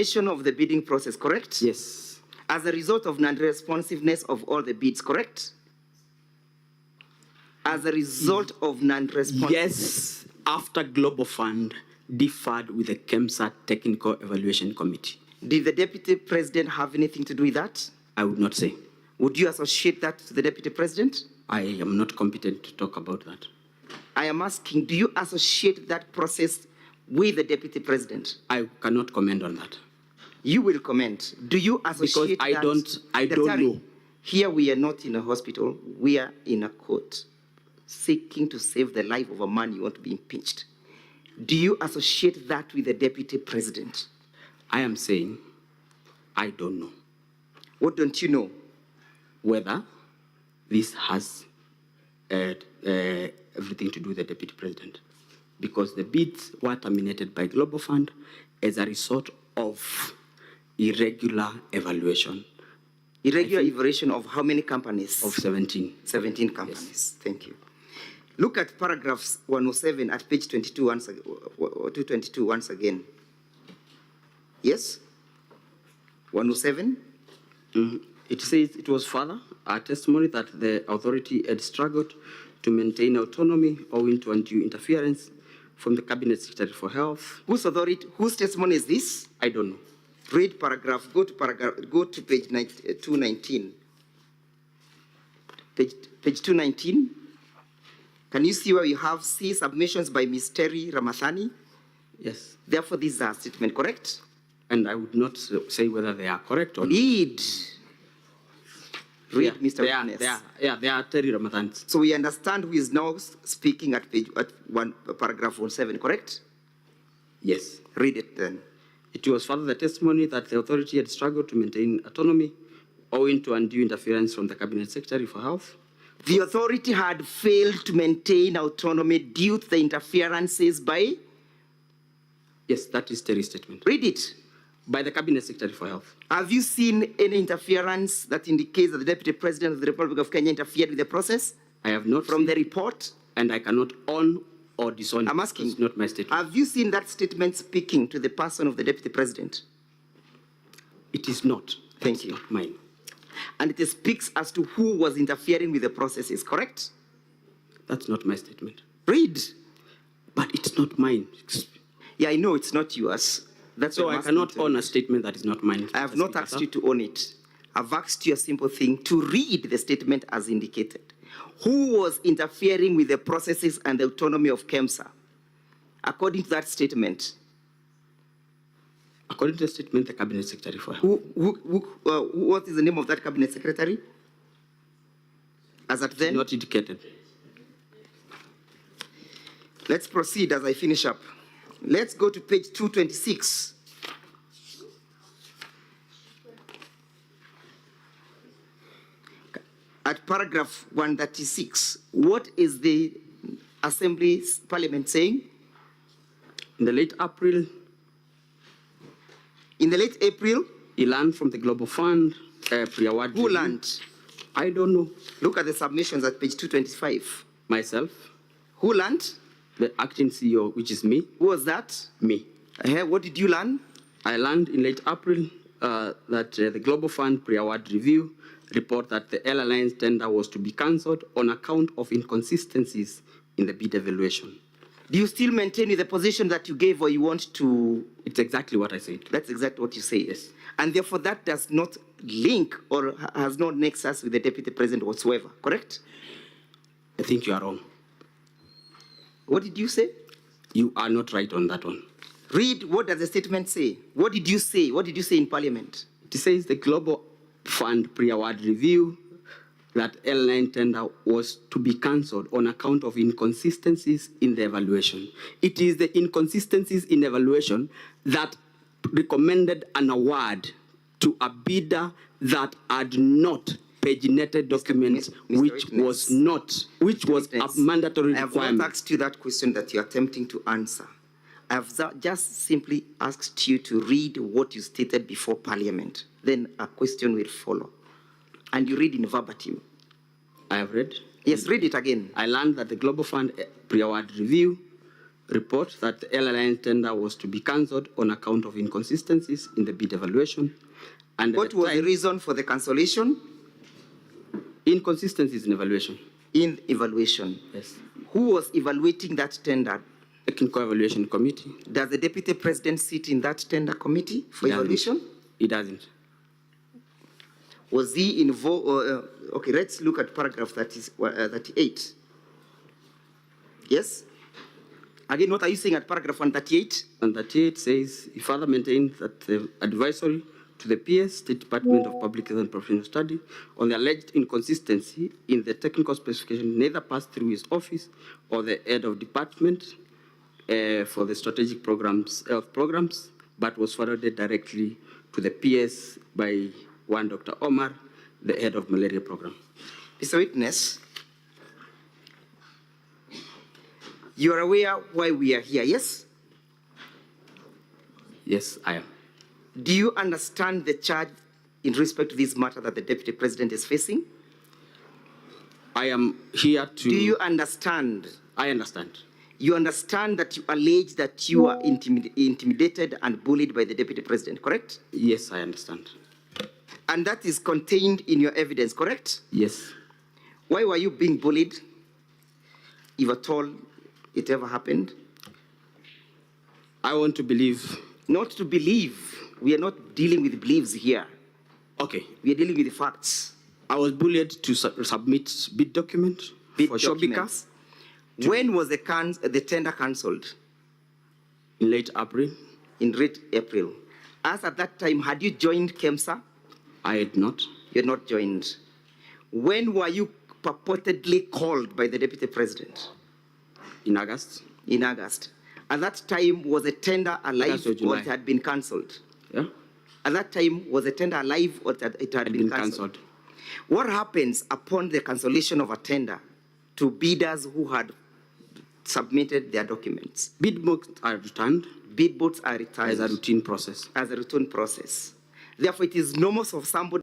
Of the bidding process, correct? Yes. As a result of non-responsiveness of all the bids, correct? As a result of non-responsiveness. Yes, after Global Fund differed with the KEMSA Technical Evaluation Committee. Did the Deputy President have anything to do with that? I would not say. Would you associate that to the Deputy President? I am not competent to talk about that. I am asking, do you associate that process with the Deputy President? I cannot comment on that. You will comment. Do you associate because I don't know. Here we are not in a hospital. We are in a court seeking to save the life of a man you want to be impeached. Do you associate that with the Deputy President? I am saying I don't know. What don't you know? Whether this has everything to do with the Deputy President. Because the bids were terminated by Global Fund as a result of irregular evaluation. Irregular evaluation of how many companies? Of 17. 17 companies. Yes. Thank you. Look at paragraphs 107 at page 22 once again, 222 once again. Yes? 107? It says it was further a testimony that the authority had struggled to maintain autonomy owing to undue interference from the Cabinet Secretary for Health. Whose authority, whose testimony is this? I don't know. Read paragraph, go to page 219. Page 219. Can you see where you have C, submissions by Ms. Terry Ramathani? Yes. Therefore, these are statement correct? And I would not say whether they are correct or not. Read, Mr. Witness. They are Terry Ramathani. So we understand who is now speaking at paragraph 17, correct? Yes. Read it then. It was further the testimony that the authority had struggled to maintain autonomy owing to undue interference from the Cabinet Secretary for Health. The authority had failed to maintain autonomy due to the interferences by? Yes, that is Terry's statement. Read it. By the Cabinet Secretary for Health. Have you seen any interference that indicates that the Deputy President of the Republic of Kenya interfered with the process? I have not. From the report? And I cannot own or disown. I'm asking. It's not my statement. Have you seen that statement speaking to the person of the Deputy President? It is not. Thank you. Not mine. And it speaks as to who was interfering with the processes, correct? That's not my statement. Read. But it's not mine. Yeah, I know it's not yours. That's so I cannot own a statement that is not mine. I have not asked you to own it. I've asked you a simple thing, to read the statement as indicated. Who was interfering with the processes and the autonomy of KEMSA? According to that statement. According to the statement, the Cabinet Secretary for Health. What is the name of that Cabinet Secretary? As at then? Not indicated. Let's proceed as I finish up. Let's go to page 226. At paragraph 136, what is the Assembly Parliament saying? In the late April. In the late April? He learned from the Global Fund pre-award. Who learned? I don't know. Look at the submissions at page 225. Myself. Who learned? The acting CEO, which is me. Who was that? Me. What did you learn? I learned in late April that the Global Fund pre-award review report that the airline's tender was to be cancelled on account of inconsistencies in the bid evaluation. Do you still maintain the position that you gave, or you want to? It's exactly what I said. That's exactly what you say. Yes. And therefore that does not link or has no nexus with the Deputy President whatsoever, correct? I think you are wrong. What did you say? You are not right on that one. Read, what does the statement say? What did you say? What did you say in Parliament? It says the Global Fund pre-award review that airline tender was to be cancelled on account of inconsistencies in the evaluation. It is the inconsistencies in evaluation that recommended an award to a bidder that had not paginated documents, which was a mandatory requirement. I have not asked you that question that you're attempting to answer. I have just simply asked you to read what you stated before Parliament. Then a question will follow. And you read in verbatim. I have read? Yes, read it again. I learned that the Global Fund pre-award review report that the LLN tender was to be cancelled on account of inconsistencies in the bid evaluation. And What was the reason for the cancellation? Inconsistencies in evaluation. In evaluation. Yes. Who was evaluating that tender? Technical Evaluation Committee. Does the Deputy President sit in that tender committee for evaluation? He doesn't. Was he involved? Okay, let's look at paragraph 38. Yes? Again, what are you saying at paragraph 138? 138 says, he further maintains that the advisory to the PS, State Department of Public Health and Professional Study, on the alleged inconsistency in the technical specification neither passed through his office or the head of department for the strategic programs, health programs, but was forwarded directly to the PS by one Dr. Omar, the head of malaria program. Mr. Witness, you are aware why we are here, yes? Yes, I am. Do you understand the charge in respect to this matter that the Deputy President is facing? I am here to... Do you understand? I understand. You understand that you allege that you are intimidated and bullied by the Deputy President, correct? Yes, I understand. And that is contained in your evidence, correct? Yes. Why were you being bullied, if at all it ever happened? I want to believe... Not to believe. We are not dealing with beliefs here. Okay. We are dealing with the facts. I was bullied to submit bid document for Shobika. When was the tender cancelled? In late April. In late April. As at that time, had you joined KEMSA? I had not. You had not joined. When were you purportedly called by the Deputy President? In August. In August. At that time, was the tender alive or it had been cancelled? Yeah. At that time, was the tender alive or it had been cancelled? What happens upon the cancellation of a tender to bidders who had submitted their documents? Bid books are returned. Bid books are returned. As a routine process. As a routine process. Therefore, it is normal for somebody